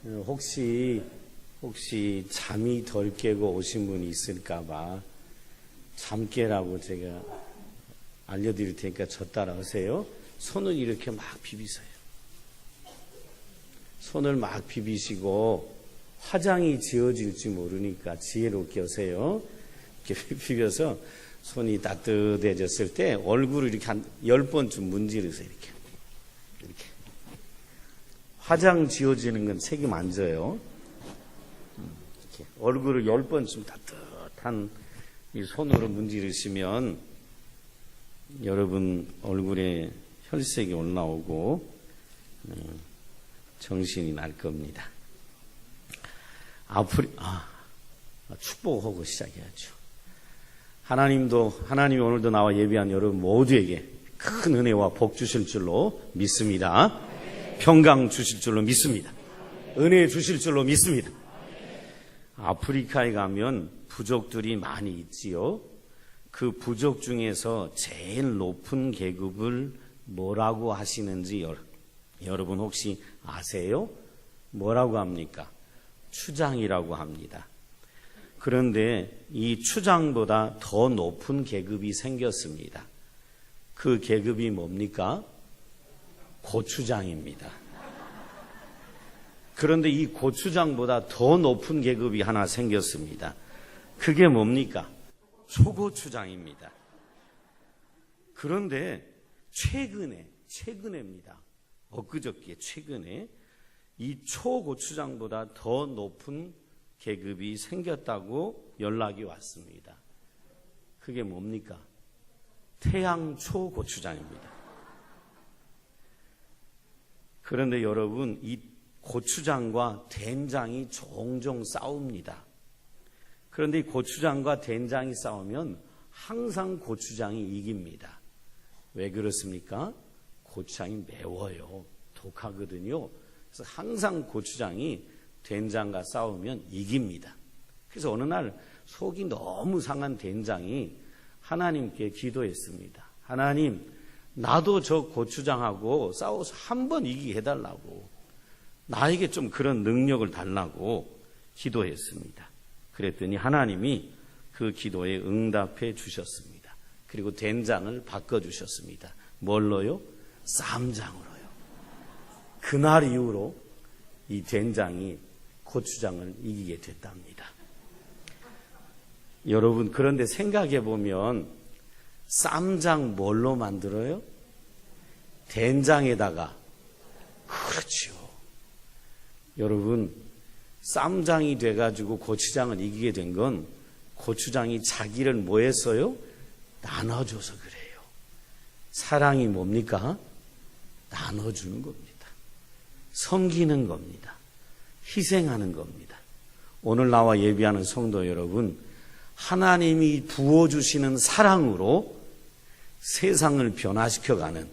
혹시 잠이 덜 깨고 오신 분이 있을까봐 잠 깨라고 제가 알려드릴 테니까 저 따라하세요. 손을 이렇게 막 비비세요. 손을 막 비비시고 화장이 지워질지 모르니까 지혜롭게 하세요. 이렇게 비벼서 손이 따뜻해졌을 때 얼굴을 이렇게 한 10번쯤 문지르세요. 이렇게. 화장 지워지는 건 책임 안 져요. 이렇게 얼굴을 10번쯤 따뜻한 이 손으로 문지르시면 여러분 얼굴에 혈색이 올라오고 정신이 날 겁니다. 축복하고 시작해야죠. 하나님이 오늘도 나와 예비한 여러분 모두에게 큰 은혜와 복 주실 줄로 믿습니다. 평강 주실 줄로 믿습니다. 은혜 주실 줄로 믿습니다. 아프리카에 가면 부족들이 많이 있지요. 그 부족 중에서 제일 높은 계급을 뭐라고 하시는지 여러분 혹시 아세요? 뭐라고 합니까? 추장이라고 합니다. 그런데 이 추장보다 더 높은 계급이 생겼습니다. 그 계급이 뭡니까? 고추장입니다. 그런데 이 고추장보다 더 높은 계급이 하나 생겼습니다. 그게 뭡니까? 초고추장입니다. 그런데 최근에입니다. 엊그저께 최근에 이 초고추장보다 더 높은 계급이 생겼다고 연락이 왔습니다. 그게 뭡니까? 태양초 고추장입니다. 그런데 여러분, 이 고추장과 된장이 종종 싸웁니다. 그런데 이 고추장과 된장이 싸우면 항상 고추장이 이깁니다. 왜 그렇습니까? 고추장이 매워요. 독하거든요. 그래서 항상 고추장이 된장과 싸우면 이깁니다. 그래서 어느 날 속이 너무 상한 된장이 하나님께 기도했습니다. 하나님, 나도 저 고추장하고 싸워서 한 번 이기게 해달라고, 나에게 좀 그런 능력을 달라고 기도했습니다. 그랬더니 하나님이 그 기도에 응답해 주셨습니다. 그리고 된장을 바꿔주셨습니다. 뭘로요? 쌈장으로요. 그날 이후로 이 된장이 고추장을 이기게 됐답니다. 여러분, 그런데 생각해 보면 쌈장 뭘로 만들어요? 된장에다가. 그렇죠. 여러분, 쌈장이 돼가지고 고추장을 이기게 된 건 고추장이 자기를 뭐 했어요? 나눠줘서 그래요. 사랑이 뭡니까? 나눠주는 겁니다. 섬기는 겁니다. 희생하는 겁니다. 오늘 나와 예비하는 성도 여러분, 하나님이 부어주시는 사랑으로 세상을 변화시켜가는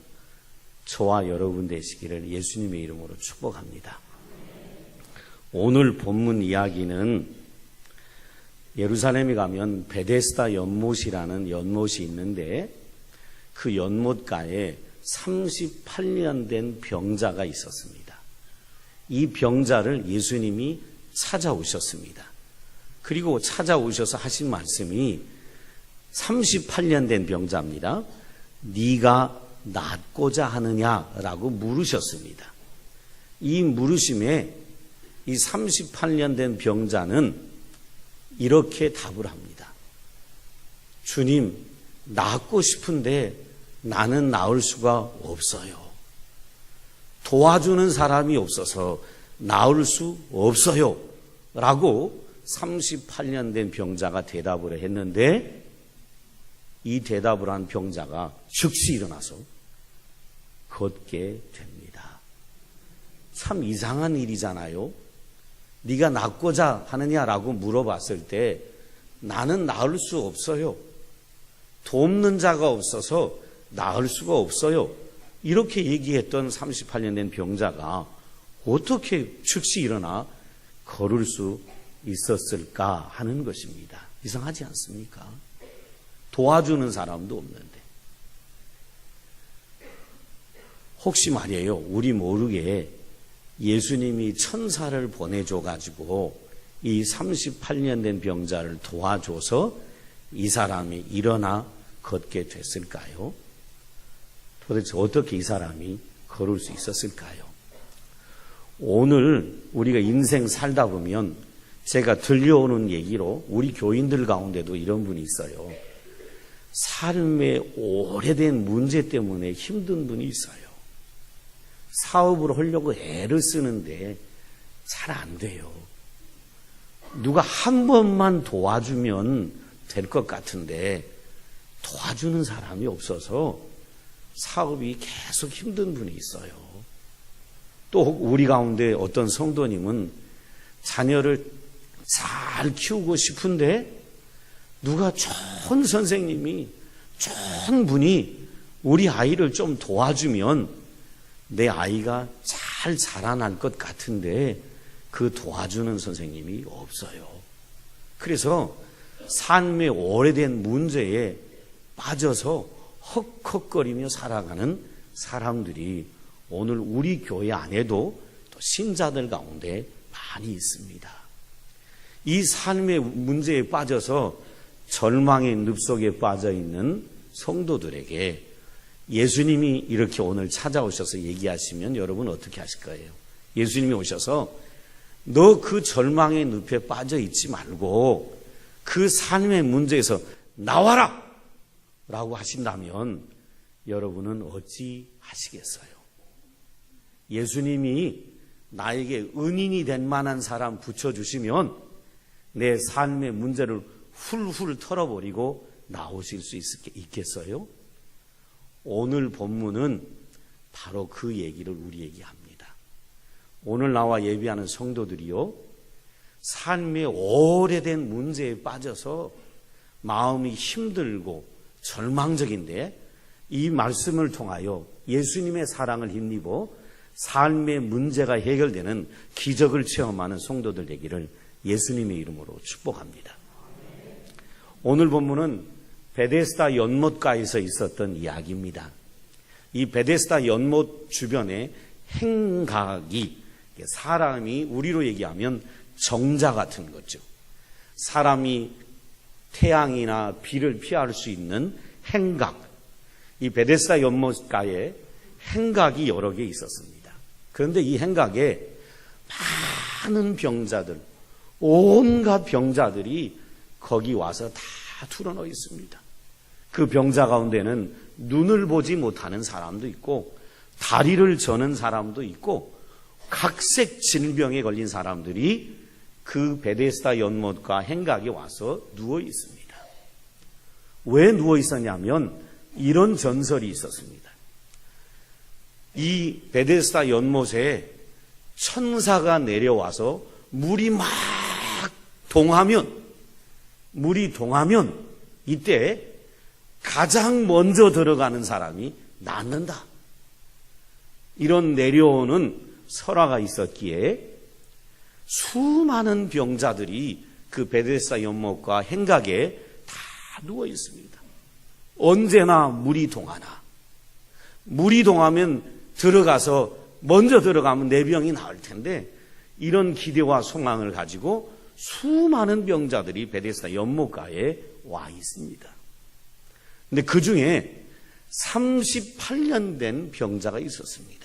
저와 여러분 되시기를 예수님의 이름으로 축복합니다. 오늘 본문 이야기는 예루살렘에 가면 베데스다 연못이라는 연못이 있는데 그 연못가에 38년 된 병자가 있었습니다. 이 병자를 예수님이 찾아오셨습니다. 그리고 찾아오셔서 하신 말씀이 38년 된 병자입니다. 네가 낫고자 하느냐라고 물으셨습니다. 이 물으심에 이 38년 된 병자는 이렇게 답을 합니다. 주님, 낫고 싶은데 나는 나을 수가 없어요. 도와주는 사람이 없어서 나을 수 없어요. 라고 38년 된 병자가 대답을 했는데 이 대답을 한 병자가 즉시 일어나서 걷게 됩니다. 참 이상한 일이잖아요. 네가 낫고자 하느냐라고 물어봤을 때 나는 나을 수 없어요. 돕는 자가 없어서 나을 수가 없어요. 이렇게 얘기했던 38년 된 병자가 어떻게 즉시 일어나 걸을 수 있었을까 하는 것입니다. 이상하지 않습니까? 도와주는 사람도 없는데. 혹시 말이에요, 우리 모르게 예수님이 천사를 보내줘가지고 이 38년 된 병자를 도와줘서 이 사람이 일어나 걷게 됐을까요? 도대체 어떻게 이 사람이 걸을 수 있었을까요? 오늘 우리가 인생 살다 보면 제가 들려오는 얘기로 우리 교인들 가운데도 이런 분이 있어요. 삶의 오래된 문제 때문에 힘든 분이 있어요. 사업을 하려고 애를 쓰는데 잘 안 돼요. 누가 한 번만 도와주면 될 것 같은데 도와주는 사람이 없어서 사업이 계속 힘든 분이 있어요. 또 우리 가운데 어떤 성도님은 자녀를 잘 키우고 싶은데 누가 좋은 선생님이, 좋은 분이 우리 아이를 좀 도와주면 내 아이가 잘 자라날 것 같은데 그 도와주는 선생님이 없어요. 그래서 삶의 오래된 문제에 빠져서 헉헉거리며 살아가는 사람들이 오늘 우리 교회 안에도 또 신자들 가운데 많이 있습니다. 이 삶의 문제에 빠져서 절망의 늪속에 빠져있는 성도들에게 예수님이 이렇게 오늘 찾아오셔서 얘기하시면 여러분 어떻게 하실 거예요? 예수님이 오셔서 너 그 절망의 늪에 빠져있지 말고 그 삶의 문제에서 나와라! 라고 하신다면 여러분은 어찌 하시겠어요? 예수님이 나에게 은인이 될 만한 사람 붙여주시면 내 삶의 문제를 훌훌 털어버리고 나오실 수 있겠어요? 오늘 본문은 바로 그 얘기를 우리에게 합니다. 오늘 나와 예배하는 성도들이요, 삶의 오래된 문제에 빠져서 마음이 힘들고 절망적인데 이 말씀을 통하여 예수님의 사랑을 힘입어 삶의 문제가 해결되는 기적을 체험하는 성도들 되기를 예수님의 이름으로 축복합니다. 오늘 본문은 베데스다 연못가에서 있었던 이야기입니다. 이 베데스다 연못 주변에 행각이, 사람이 우리로 얘기하면 정자 같은 거죠. 사람이 태양이나 비를 피할 수 있는 행각, 이 베데스다 연못가에 행각이 여러 개 있었습니다. 그런데 이 행각에 많은 병자들, 온갖 병자들이 거기 와서 다 틀어놓여 있습니다. 그 병자 가운데는 눈을 보지 못하는 사람도 있고 다리를 저는 사람도 있고 각색 질병에 걸린 사람들이 그 베데스다 연못과 행각에 와서 누워 있습니다. 왜 누워 있었냐면 이런 전설이 있었습니다. 이 베데스다 연못에 천사가 내려와서 물이 동하면 이때 가장 먼저 들어가는 사람이 낫는다. 이런 내려오는 설화가 있었기에 수많은 병자들이 그 베데스다 연못과 행각에 다 누워 있습니다. 언제나 물이 동하나. 물이 동하면 먼저 들어가면 내 병이 나을 텐데 이런 기대와 소망을 가지고 수많은 병자들이 베데스다 연못가에 와 있습니다. 근데 그 중에 38년 된 병자가 있었습니다.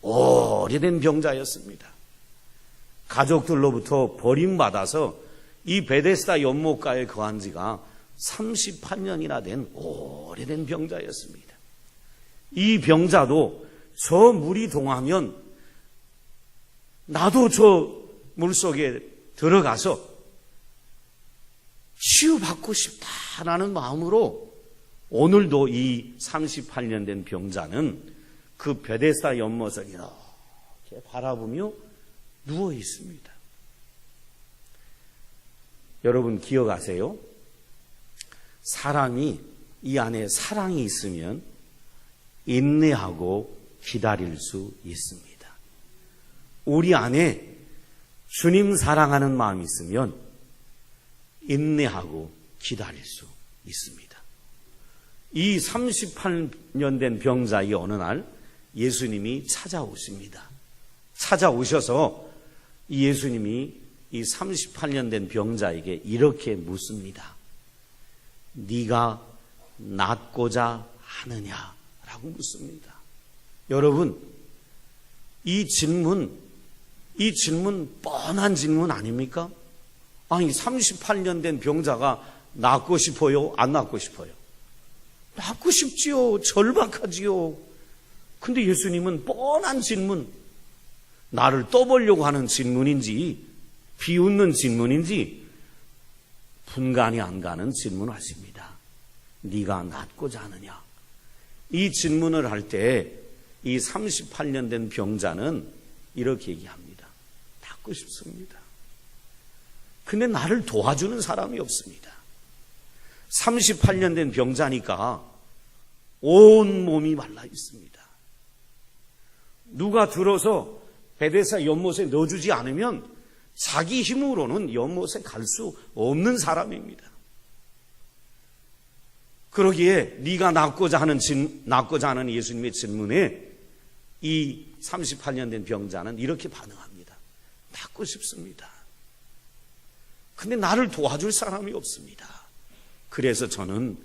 오래된 병자였습니다. 가족들로부터 버림받아서 이 베데스다 연못가에 거한 지가 38년이나 된 오래된 병자였습니다. 이 병자도 저 물이 동하면 나도 저 물속에 들어가서 치유받고 싶다라는 마음으로 오늘도 이 38년 된 병자는 그 베데스다 연못을 이렇게 바라보며 누워 있습니다. 여러분 기억하세요? 사람이 이 안에 사랑이 있으면 인내하고 기다릴 수 있습니다. 우리 안에 주님 사랑하는 마음이 있으면 인내하고 기다릴 수 있습니다. 이 38년 된 병자의 어느 날 예수님이 찾아오십니다. 찾아오셔서 예수님이 이 38년 된 병자에게 이렇게 묻습니다. 네가 낫고자 하느냐라고 묻습니다. 여러분, 이 질문 뻔한 질문 아닙니까? 아니, 38년 된 병자가 낫고 싶어요? 안 낫고 싶어요? 낫고 싶지요. 절박하지요. 근데 예수님은 뻔한 질문, 나를 떠보려고 하는 질문인지 비웃는 질문인지 분간이 안 가는 질문을 하십니다. 네가 낫고자 하느냐? 이 질문을 할 때 이 38년 된 병자는 이렇게 얘기합니다. 낫고 싶습니다. 근데 나를 도와주는 사람이 없습니다. 38년 된 병자니까 온 몸이 말라 있습니다. 누가 들어서 베데스다 연못에 넣어주지 않으면 자기 힘으로는 연못에 갈 수 없는 사람입니다. 그러기에 네가 낫고자 하는 예수님의 질문에 이 38년 된 병자는 이렇게 반응합니다. 낫고 싶습니다. 근데 나를 도와줄 사람이 없습니다. 그래서 저는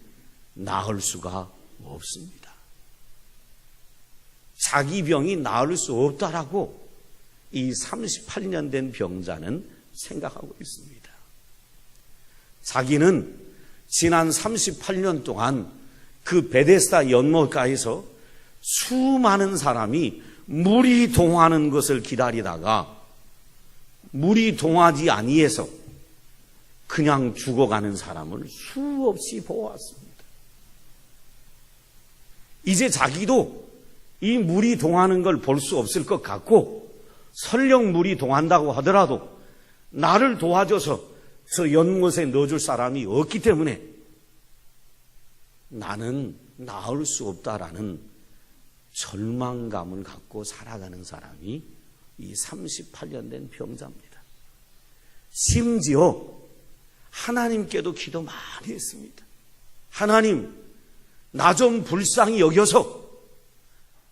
나을 수가 없습니다. 자기 병이 나을 수 없다라고 이 38년 된 병자는 생각하고 있습니다. 자기는 지난 38년 동안 그 베데스다 연못가에서 수많은 사람이 물이 동하는 것을 기다리다가 물이 동하지 아니해서 그냥 죽어가는 사람을 수없이 보았습니다. 이제 자기도 이 물이 동하는 걸 볼 수 없을 것 같고 설령 물이 동한다고 하더라도 나를 도와줘서 저 연못에 넣어줄 사람이 없기 때문에 나는 나을 수 없다라는 절망감을 갖고 살아가는 사람이 이 38년 된 병자입니다. 심지어 하나님께도 기도 많이 했습니다. 하나님, 나 좀 불쌍히 여겨서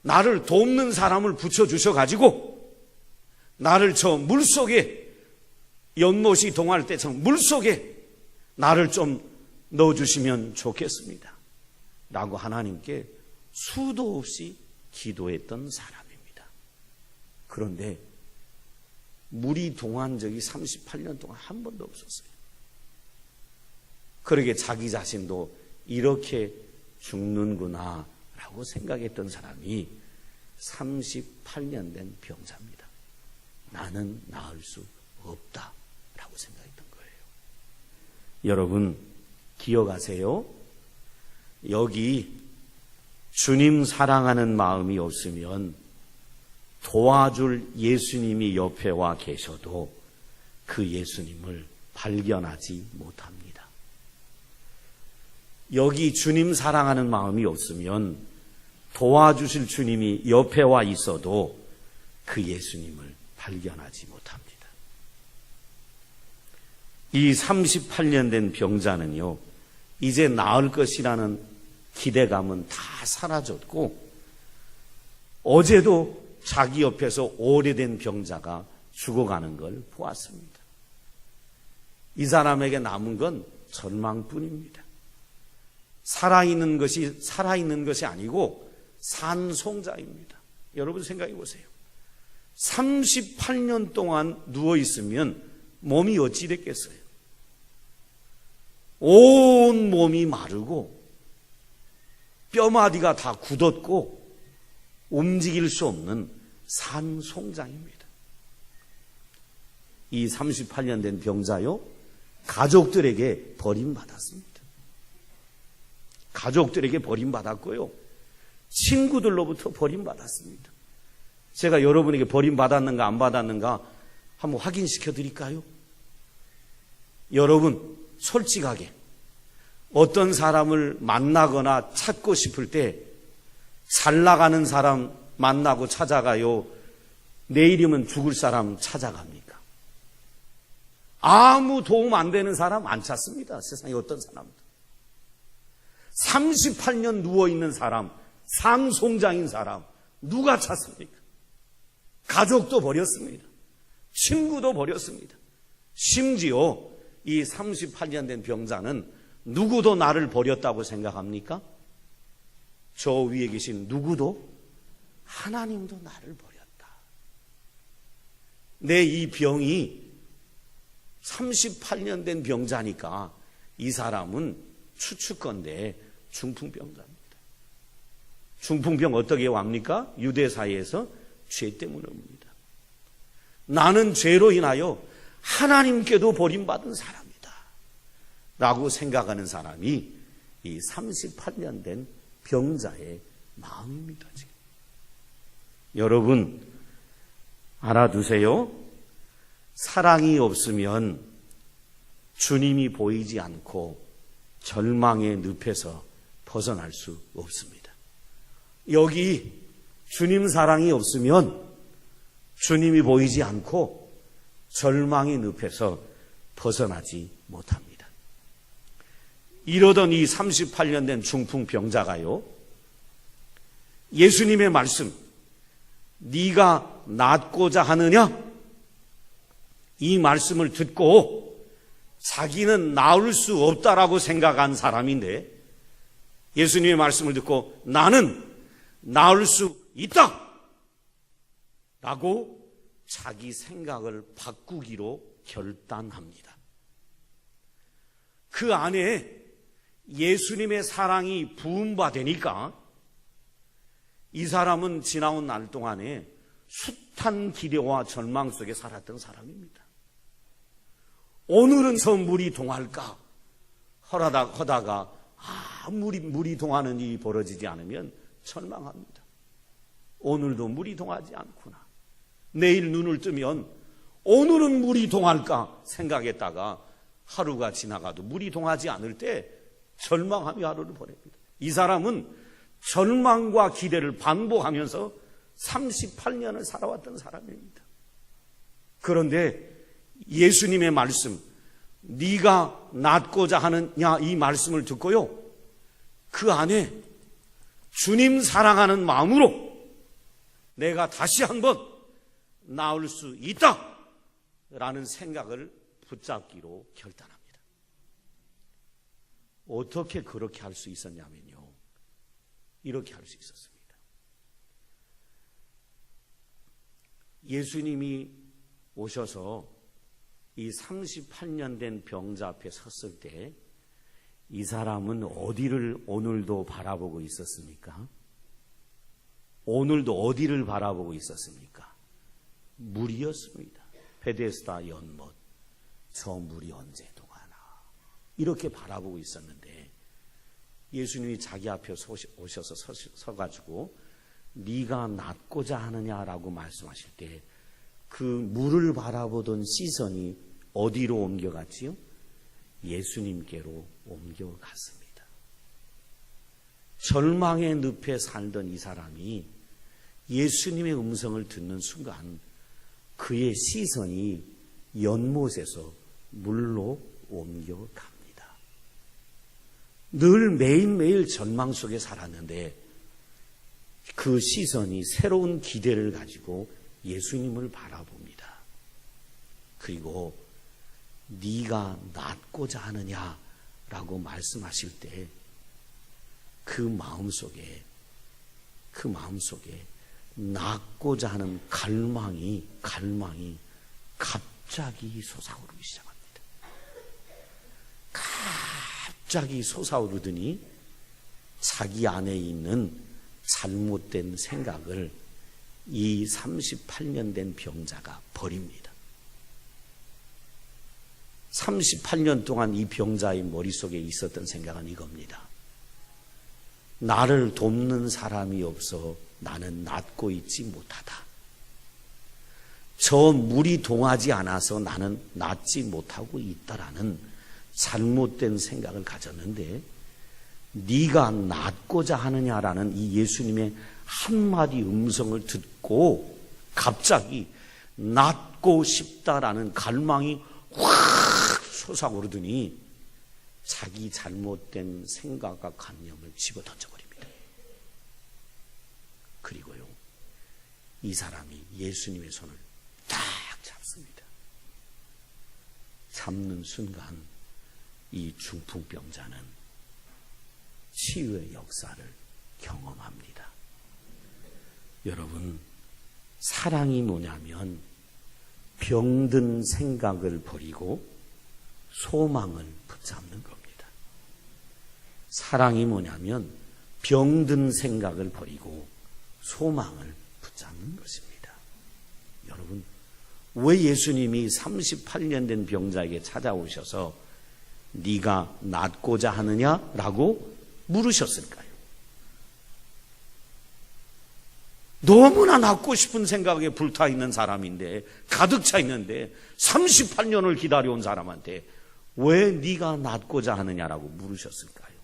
나를 돕는 사람을 붙여주셔가지고 나를 저 물속에 연못이 동할 때 저 물속에 나를 좀 넣어주시면 좋겠습니다. 라고 하나님께 수도 없이 기도했던 사람입니다. 그런데 물이 동한 적이 38년 동안 한 번도 없었어요. 그러게 자기 자신도 이렇게 죽는구나 라고 생각했던 사람이 38년 된 병자입니다. 나는 나을 수 없다 라고 생각했던 거예요. 여러분 기억하세요? 여기 주님 사랑하는 마음이 없으면 도와줄 예수님이 옆에 와 계셔도 그 예수님을 발견하지 못합니다. 여기 주님 사랑하는 마음이 없으면 도와주실 주님이 옆에 와 있어도 그 예수님을 발견하지 못합니다. 이 38년 된 병자는요, 이제 나을 것이라는 기대감은 다 사라졌고 어제도 자기 옆에서 오래된 병자가 죽어가는 걸 보았습니다. 이 사람에게 남은 건 절망뿐입니다. 살아있는 것이 아니고 산송자입니다. 여러분 생각해 보세요. 38년 동안 누워있으면 몸이 어찌 됐겠어요? 온 몸이 마르고 뼈마디가 다 굳었고 움직일 수 없는 산송장입니다. 이 38년 된 병자요, 가족들에게 버림받았습니다. 가족들에게 버림받았고요, 친구들로부터 버림받았습니다. 제가 여러분에게 버림받았는가 안 받았는가 한번 확인시켜 드릴까요? 여러분 솔직하게 어떤 사람을 만나거나 찾고 싶을 때 잘 나가는 사람 만나고 찾아가요? 내일이면 죽을 사람 찾아갑니까? 아무 도움 안 되는 사람 안 찾습니다. 세상에 어떤 사람도. 38년 누워있는 사람, 산송장인 사람 누가 찾습니까? 가족도 버렸습니다. 친구도 버렸습니다. 심지어 이 38년 된 병자는 누구도 나를 버렸다고 생각합니까? 저 위에 계신 누구도, 하나님도 나를 버렸다. 내 이 병이 38년 된 병자니까 이 사람은 추측건데 중풍병자입니다. 중풍병 어떻게 옵니까? 유대사회에서 죄 때문에 옵니다. 나는 죄로 인하여 하나님께도 버림받은 사람이다 라고 생각하는 사람이 이 38년 된 병자의 마음입니다. 지금. 여러분 알아두세요. 사랑이 없으면 주님이 보이지 않고 절망의 늪에서 벗어날 수 없습니다. 여기 주님 사랑이 없으면 주님이 보이지 않고 절망의 늪에서 벗어나지 못합니다. 이러던 이 38년 된 중풍병자가요, 예수님의 말씀, 네가 낫고자 하느냐? 이 말씀을 듣고 자기는 나을 수 없다라고 생각한 사람인데, 예수님의 말씀을 듣고 나는 나을 수 있다 라고 자기 생각을 바꾸기로 결단합니다. 그 안에 예수님의 사랑이 부음받으니까 이 사람은 지나온 날 동안에 숱한 기대와 절망 속에 살았던 사람입니다. 오늘은 저 물이 동할까 하다가 물이 동하는 일이 벌어지지 않으면 절망합니다. 오늘도 물이 동하지 않구나. 내일 눈을 뜨면 오늘은 물이 동할까 생각했다가 하루가 지나가도 물이 동하지 않을 때 절망하며 하루를 보냅니다. 이 사람은 절망과 기대를 반복하면서 38년을 살아왔던 사람입니다. 그런데 예수님의 말씀, 네가 낫고자 하느냐, 이 말씀을 듣고요, 그 안에 주님 사랑하는 마음으로 내가 다시 한번 나을 수 있다 라는 생각을 붙잡기로 결단합니다. 어떻게 그렇게 할 수 있었냐면요, 이렇게 할 수 있었습니다. 예수님이 오셔서 이 38년 된 병자 앞에 섰을 때 이 사람은 어디를 오늘도 바라보고 있었습니까? 오늘도 어디를 바라보고 있었습니까? 물이었습니다. 베데스다 연못, 저 물이 언제 동하나, 이렇게 바라보고 있었는데 예수님이 자기 앞에 오셔서 서가지고 네가 낫고자 하느냐라고 말씀하실 때 그 물을 바라보던 시선이 어디로 옮겨갔지요? 예수님께로 옮겨갔습니다. 절망의 늪에 살던 이 사람이 예수님의 음성을 듣는 순간 그의 시선이 연못에서 물로 옮겨갑니다. 늘 매일매일 절망 속에 살았는데 그 시선이 새로운 기대를 가지고 예수님을 바라봅니다. 그리고 네가 낫고자 하느냐라고 말씀하실 때 그 마음속에 낫고자 하는 갈망이 갑자기 솟아오르기 시작합니다. 갑자기 솟아오르더니 자기 안에 있는 잘못된 생각을 이 38년 된 병자가 버립니다. 38년 동안 이 병자의 머릿속에 있었던 생각은 이겁니다. 나를 돕는 사람이 없어 나는 낫고 있지 못하다. 저 물이 동하지 않아서 나는 낫지 못하고 있다라는 잘못된 생각을 가졌는데, 네가 낫고자 하느냐라는 이 예수님의 한마디 음성을 듣고 갑자기 낫고 싶다라는 갈망이 확 솟아오르더니 자기 잘못된 생각과 관념을 집어 던져버립니다. 그리고요, 이 사람이 예수님의 손을 딱 잡습니다. 잡는 순간 이 중풍병자는 치유의 역사를 경험합니다. 여러분, 사랑이 뭐냐면 병든 생각을 버리고 소망을 붙잡는 겁니다. 사랑이 뭐냐면 병든 생각을 버리고 소망을 붙잡는 것입니다. 여러분, 왜 예수님이 38년 된 병자에게 찾아오셔서 네가 낫고자 하느냐라고 물으셨을까요? 너무나 낫고 싶은 생각에 불타 있는 사람인데, 가득 차 있는데 38년을 기다려온 사람한테 왜 네가 낫고자 하느냐라고 물으셨을까요?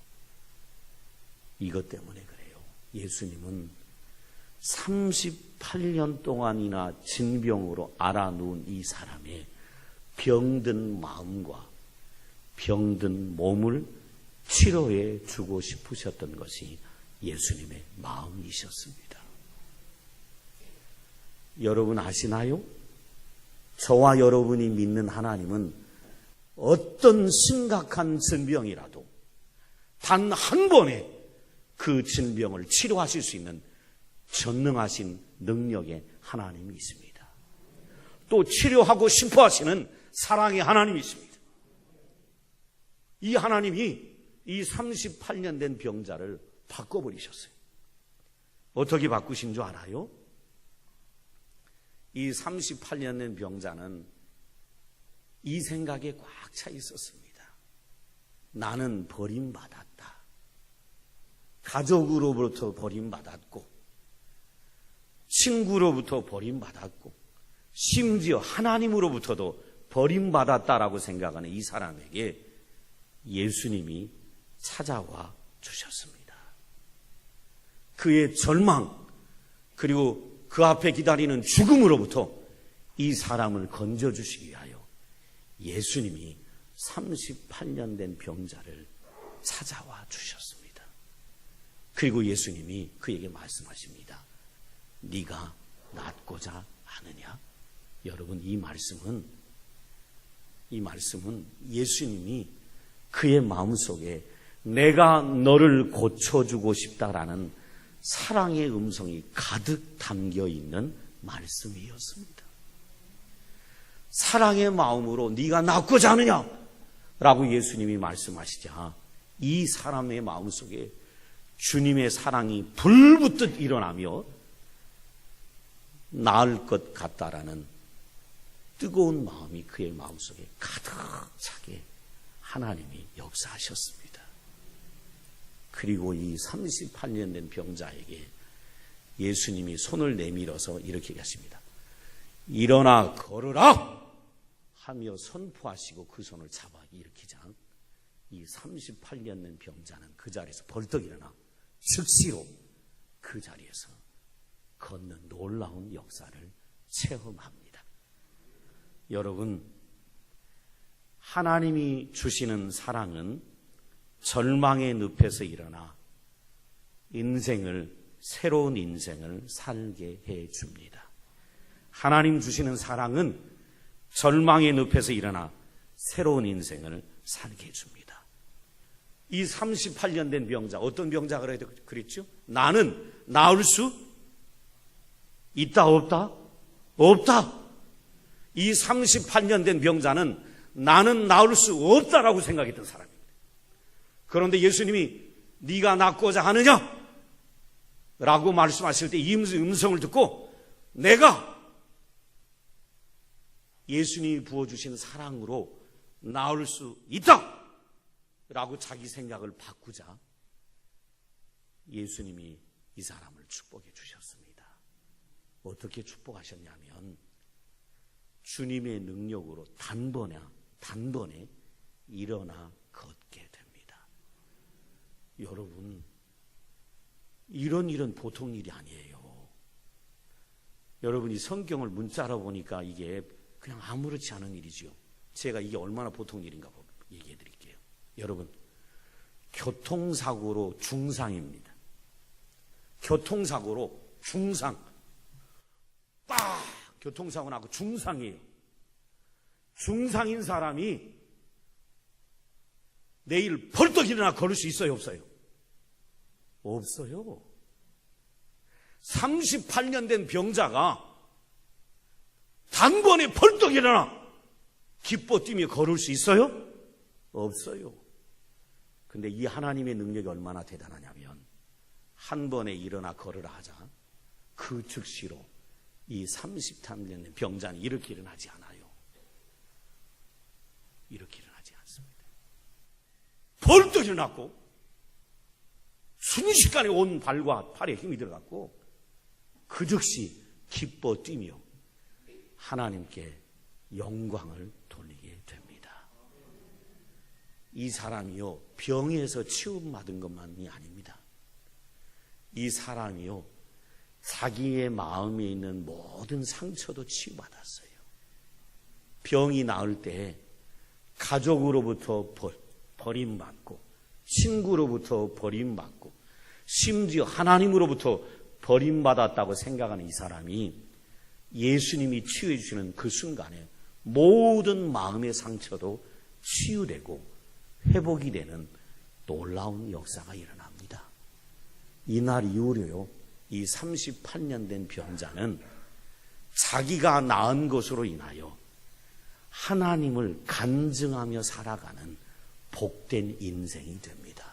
이것 때문에 그래요. 예수님은 38년 동안이나 진병으로 앓아누운 이 사람의 병든 마음과 병든 몸을 치료해 주고 싶으셨던 것이 예수님의 마음이셨습니다. 여러분 아시나요? 저와 여러분이 믿는 하나님은 어떤 심각한 질병이라도 단 한 번에 그 질병을 치료하실 수 있는 전능하신 능력의 하나님이 있습니다. 또 치료하고 싶어 하시는 사랑의 하나님이십니다. 이 하나님이 이 38년 된 병자를 바꿔버리셨어요. 어떻게 바꾸신 줄 알아요? 이 38년 된 병자는 이 생각에 꽉 차 있었습니다. 나는 버림받았다. 가족으로부터 버림받았고, 친구로부터 버림받았고, 심지어 하나님으로부터도 버림받았다라고 생각하는 이 사람에게 예수님이 찾아와 주셨습니다. 그의 절망, 그리고 그 앞에 기다리는 죽음으로부터 이 사람을 건져주시기 위하여 예수님이 38년 된 병자를 찾아와 주셨습니다. 그리고 예수님이 그에게 말씀하십니다. 네가 낫고자 하느냐? 여러분, 이 말씀은 예수님이 그의 마음속에 내가 너를 고쳐주고 싶다라는 사랑의 음성이 가득 담겨 있는 말씀이었습니다. 사랑의 마음으로 네가 낫고자 하느냐? 라고 예수님이 말씀하시자 이 사람의 마음속에 주님의 사랑이 불붙듯 일어나며 나을 것 같다라는 뜨거운 마음이 그의 마음속에 가득 차게 하나님이 역사하셨습니다. 그리고 이 38년 된 병자에게 예수님이 손을 내밀어서 이렇게 하십니다. 일어나 걸으라! 하며 선포하시고 그 손을 잡아 일으키자 이 38년 된 병자는 그 자리에서 벌떡 일어나 즉시로 그 자리에서 걷는 놀라운 역사를 체험합니다. 여러분, 하나님이 주시는 사랑은 절망의 늪에서 일어나 새로운 인생을 살게 해 줍니다. 하나님 주시는 사랑은 절망의 늪에서 일어나 새로운 인생을 살게 해 줍니다. 이 38년 된 병자, 어떤 병자가 그랬죠? 나는 나을 수 있다, 없다? 없다. 이 38년 된 병자는 나는 나을 수 없다라고 생각했던 사람입니다. 그런데 예수님이 네가 낫고자 하느냐? 라고 말씀하실 때 이 음성을 듣고 내가 예수님이 부어주신 사랑으로 나을 수 있다! 라고 자기 생각을 바꾸자 예수님이 이 사람을 축복해 주셨습니다. 어떻게 축복하셨냐면 주님의 능력으로 단번에 일어나 걷게 됩니다. 여러분, 이런 일은 보통 일이 아니에요. 여러분이 성경을 문자로 보니까 이게 그냥 아무렇지 않은 일이지요. 제가 이게 얼마나 보통 일인가 얘기해 드릴게요. 여러분, 교통사고로 중상입니다. 교통사고로 중상. 교통사고 나고 중상이에요. 중상인 사람이 내일 벌떡 일어나 걸을 수 있어요, 없어요? 없어요. 38년 된 병자가 단번에 벌떡 일어나 기뻐 뛰며 걸을 수 있어요? 없어요. 근데 이 하나님의 능력이 얼마나 대단하냐면 한 번에 일어나 걸으라 하자 그 즉시로 이 38년 된 병자는 이렇게 일어나지 않아요. 이렇게 일어나지 않습니다. 벌떡 일어났고 순식간에 온 발과 팔에 힘이 들어갔고 그 즉시 기뻐 뛰며 하나님께 영광을 돌리게 됩니다. 이 사람이요 병에서 치유받은 것만이 아닙니다. 이 사람이요 자기의 마음에 있는 모든 상처도 치유받았어요. 병이 나을 때 가족으로부터 버림받고 친구로부터 버림받고 심지어 하나님으로부터 버림받았다고 생각하는 이 사람이 예수님이 치유해 주시는 그 순간에 모든 마음의 상처도 치유되고 회복이 되는 놀라운 역사가 일어납니다. 이날 이후로요 이 38년 된 병자는 자기가 낳은 것으로 인하여 하나님을 간증하며 살아가는 복된 인생이 됩니다.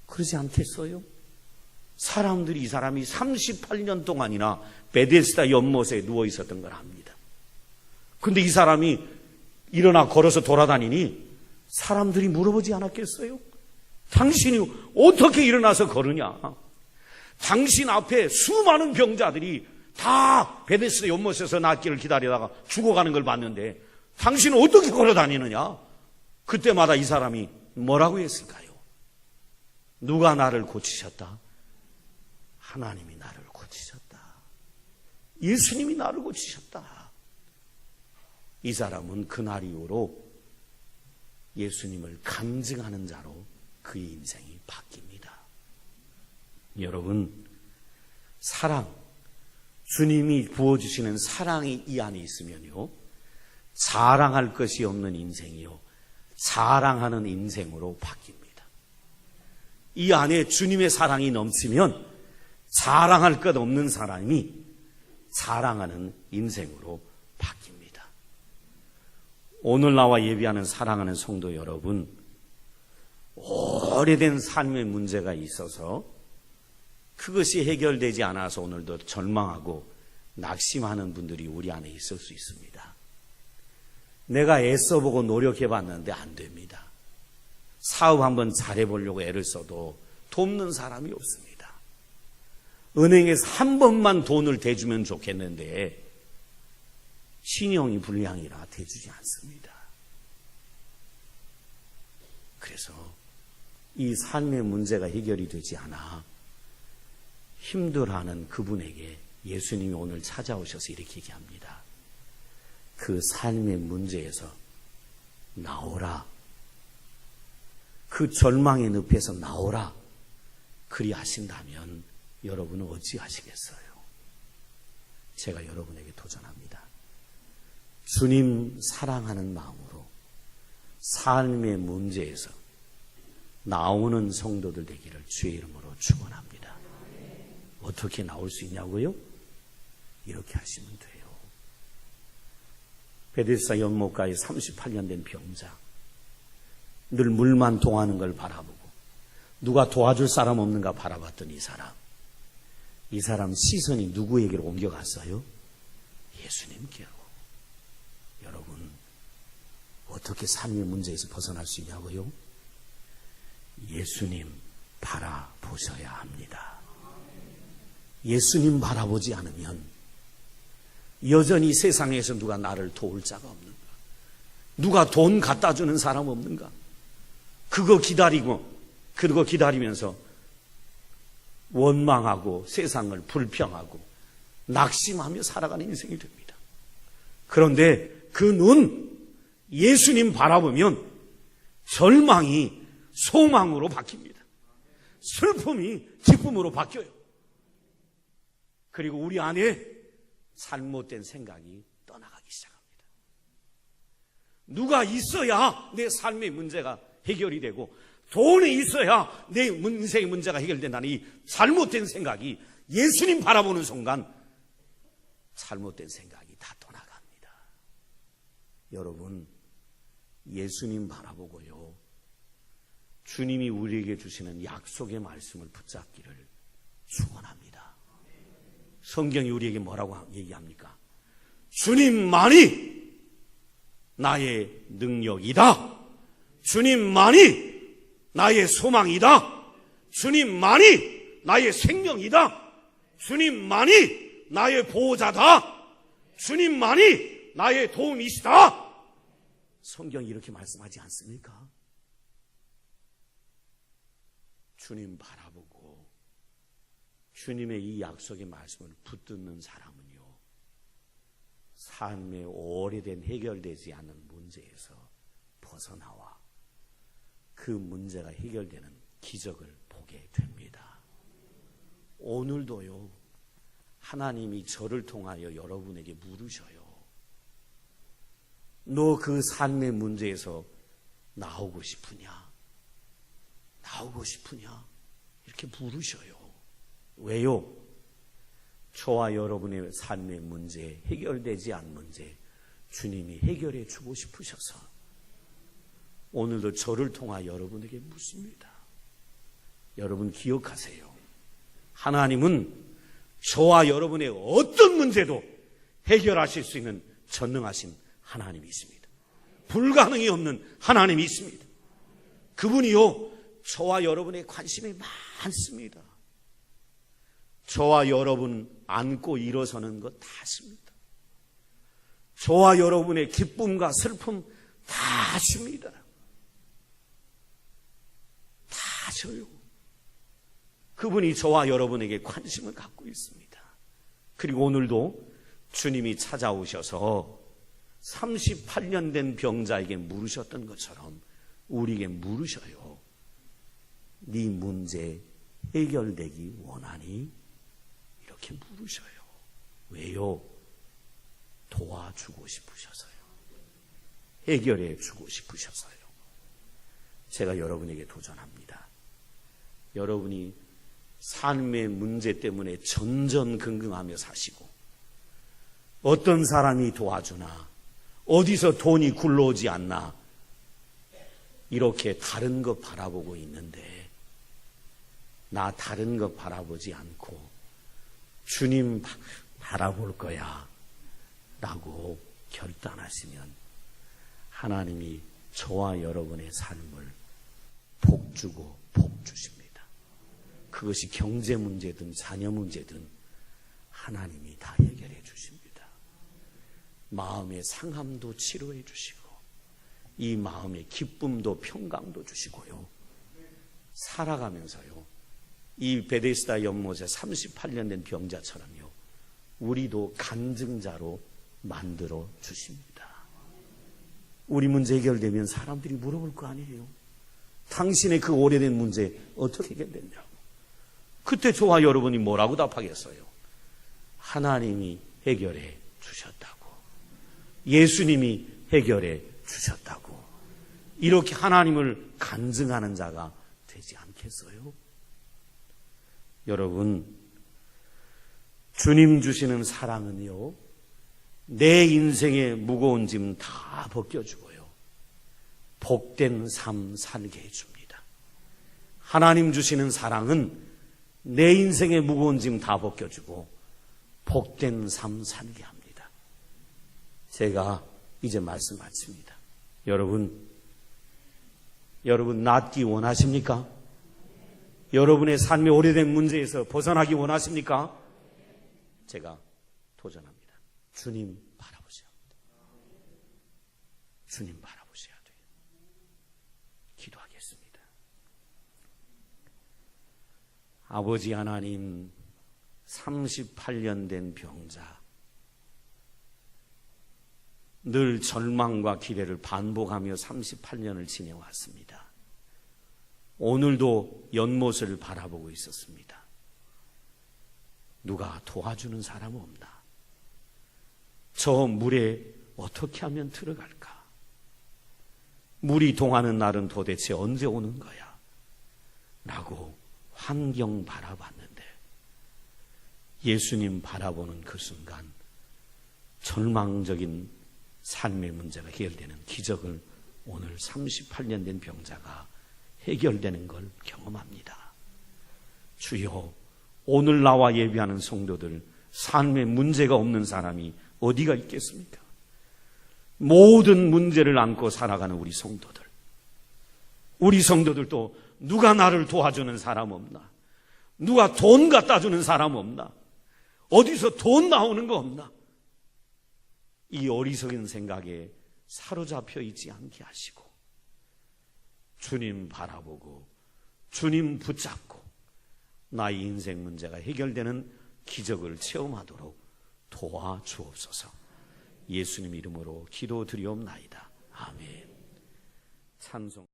그러지 않겠어요? 사람들이 이 사람이 38년 동안이나 베데스다 연못에 누워 있었던 걸 압니다. 근데 이 사람이 일어나 걸어서 돌아다니니 사람들이 물어보지 않았겠어요? 당신이 어떻게 일어나서 걸으냐? 당신 앞에 수많은 병자들이 다 베데스다 연못에서 낫기를 기다리다가 죽어가는 걸 봤는데 당신은 어떻게 걸어다니느냐? 그때마다 이 사람이 뭐라고 했을까요? 누가 나를 고치셨다? 하나님이 나를 고치셨다. 예수님이 나를 고치셨다. 이 사람은 그날 이후로 예수님을 간증하는 자로 그의 인생이 바뀝니다. 여러분, 사랑, 주님이 부어주시는 사랑이 이 안에 있으면요 자랑할 것이 없는 인생이요 자랑하는 인생으로 바뀝니다. 이 안에 주님의 사랑이 넘치면 자랑할 것 없는 사람이 자랑하는 인생으로 바뀝니다. 오늘 나와 예배하는 사랑하는 성도 여러분, 오래된 삶의 문제가 있어서 그것이 해결되지 않아서 오늘도 절망하고 낙심하는 분들이 우리 안에 있을 수 있습니다. 내가 애써보고 노력해봤는데 안 됩니다. 사업 한번 잘해보려고 애를 써도 돕는 사람이 없습니다. 은행에서 한 번만 돈을 대주면 좋겠는데 신용이 불량이라 대주지 않습니다. 그래서 이 삶의 문제가 해결이 되지 않아 힘들어하는 그분에게 예수님이 오늘 찾아오셔서 이렇게 얘기합니다. 그 삶의 문제에서 나오라. 그 절망의 늪에서 나오라. 그리 하신다면 여러분은 어찌하시겠어요? 제가 여러분에게 도전합니다. 주님 사랑하는 마음으로 삶의 문제에서 나오는 성도들 되기를 주의 이름으로 축원합니다. 어떻게 나올 수 있냐고요? 이렇게 하시면 돼요. 베데스다 연못가에 38년 된 병자, 늘 물만 동하는 걸 바라보고 누가 도와줄 사람 없는가 바라봤던 이 사람 시선이 누구에게로 옮겨갔어요? 예수님께로. 여러분, 어떻게 삶의 문제에서 벗어날 수 있냐고요? 예수님 바라보셔야 합니다. 예수님 바라보지 않으면 여전히 세상에서 누가 나를 도울 자가 없는가? 누가 돈 갖다 주는 사람 없는가? 그거 기다리면서 원망하고 세상을 불평하고 낙심하며 살아가는 인생이 됩니다. 그런데 그 눈, 예수님 바라보면 절망이 소망으로 바뀝니다. 슬픔이 기쁨으로 바뀌어요. 그리고 우리 안에 잘못된 생각이 떠나가기 시작합니다. 누가 있어야 내 삶의 문제가 해결이 되고 돈이 있어야 내 인생의 문제가 해결된다는 이 잘못된 생각이 예수님 바라보는 순간 잘못된 생각이 다 떠나갑니다. 여러분, 예수님 바라보고요, 주님이 우리에게 주시는 약속의 말씀을 붙잡기를 축원합니다. 성경이 우리에게 뭐라고 얘기합니까? 주님만이 나의 능력이다. 주님만이 나의 소망이다. 주님만이 나의 생명이다. 주님만이 나의 보호자다. 주님만이 나의 도움이시다. 성경이 이렇게 말씀하지 않습니까? 주님 바라보고 주님의 이 약속의 말씀을 붙드는 사람은요, 삶의 오래된 해결되지 않는 문제에서 벗어나와 그 문제가 해결되는 기적을 보게 됩니다. 오늘도요, 하나님이 저를 통하여 여러분에게 물으셔요. 너 그 삶의 문제에서 나오고 싶으냐? 나오고 싶으냐? 이렇게 물으셔요. 왜요? 저와 여러분의 삶의 문제, 해결되지 않은 문제, 주님이 해결해 주고 싶으셔서 오늘도 저를 통하여 여러분에게 묻습니다. 여러분 기억하세요. 하나님은 저와 여러분의 어떤 문제도 해결하실 수 있는 전능하신 하나님이십니다. 불가능이 없는 하나님이 있습니다. 그분이요, 저와 여러분의 관심이 많습니다. 저와 여러분 안고 일어서는 것 다 아십니다. 저와 여러분의 기쁨과 슬픔 다 아십니다. 다 아셔요. 그분이 저와 여러분에게 관심을 갖고 있습니다. 그리고 오늘도 주님이 찾아오셔서 38년 된 병자에게 물으셨던 것처럼 우리에게 물으셔요. 네 문제 해결되기 원하니? 이렇게 물으셔요. 왜요? 도와주고 싶으셔서요. 해결해 주고 싶으셔서요. 제가 여러분에게 도전합니다. 여러분이 삶의 문제 때문에 전전긍긍하며 사시고 어떤 사람이 도와주나, 어디서 돈이 굴러오지 않나, 이렇게 다른 것 바라보고 있는데 나 다른 것 바라보지 않고 주님 바라볼 거야 라고 결단하시면 하나님이 저와 여러분의 삶을 복주고 복주십니다. 그것이 경제 문제든 자녀 문제든 하나님이 다 해결해 주십니다. 마음의 상함도 치료해 주시고 이 마음의 기쁨도 평강도 주시고요. 살아가면서요, 이 베데스다 연못에 38년 된 병자처럼요, 우리도 간증자로 만들어 주십니다. 우리 문제 해결되면 사람들이 물어볼 거 아니에요. 당신의 그 오래된 문제 어떻게 해결됐냐고. 그때 저와 여러분이 뭐라고 답하겠어요? 하나님이 해결해 주셨다고. 예수님이 해결해 주셨다고. 이렇게 하나님을 간증하는 자가 되지 않겠어요? 여러분, 주님 주시는 사랑은요, 내 인생의 무거운 짐 다 벗겨주고요, 복된 삶 살게 해줍니다. 하나님 주시는 사랑은 내 인생의 무거운 짐 다 벗겨주고 복된 삶 살게 합니다. 제가 이제 말씀 마칩니다. 여러분 낫기 원하십니까? 여러분의 삶의 오래된 문제에서 벗어나기 원하십니까? 제가 도전합니다. 주님 바라보셔야 합니다. 주님 바라보셔야 돼요. 기도하겠습니다. 아버지 하나님, 38년 된 병자, 늘 절망과 기대를 반복하며 38년을 지내왔습니다. 오늘도 연못을 바라보고 있었습니다. 누가 도와주는 사람 없나? 저 물에 어떻게 하면 들어갈까? 물이 동하는 날은 도대체 언제 오는 거야? 라고 환경 바라봤는데 예수님 바라보는 그 순간 절망적인 삶의 문제가 해결되는 기적을 오늘 38년 된 병자가 해결되는 걸 경험합니다. 주여, 오늘 나와 예배하는 성도들 삶에 문제가 없는 사람이 어디가 있겠습니까? 모든 문제를 안고 살아가는 우리 성도들도 누가 나를 도와주는 사람 없나? 누가 돈 갖다 주는 사람 없나? 어디서 돈 나오는 거 없나? 이 어리석은 생각에 사로잡혀 있지 않게 하시고 주님 바라보고 주님 붙잡고 나의 인생 문제가 해결되는 기적을 체험하도록 도와주옵소서. 예수님 이름으로 기도드리옵나이다. 아멘. 찬송.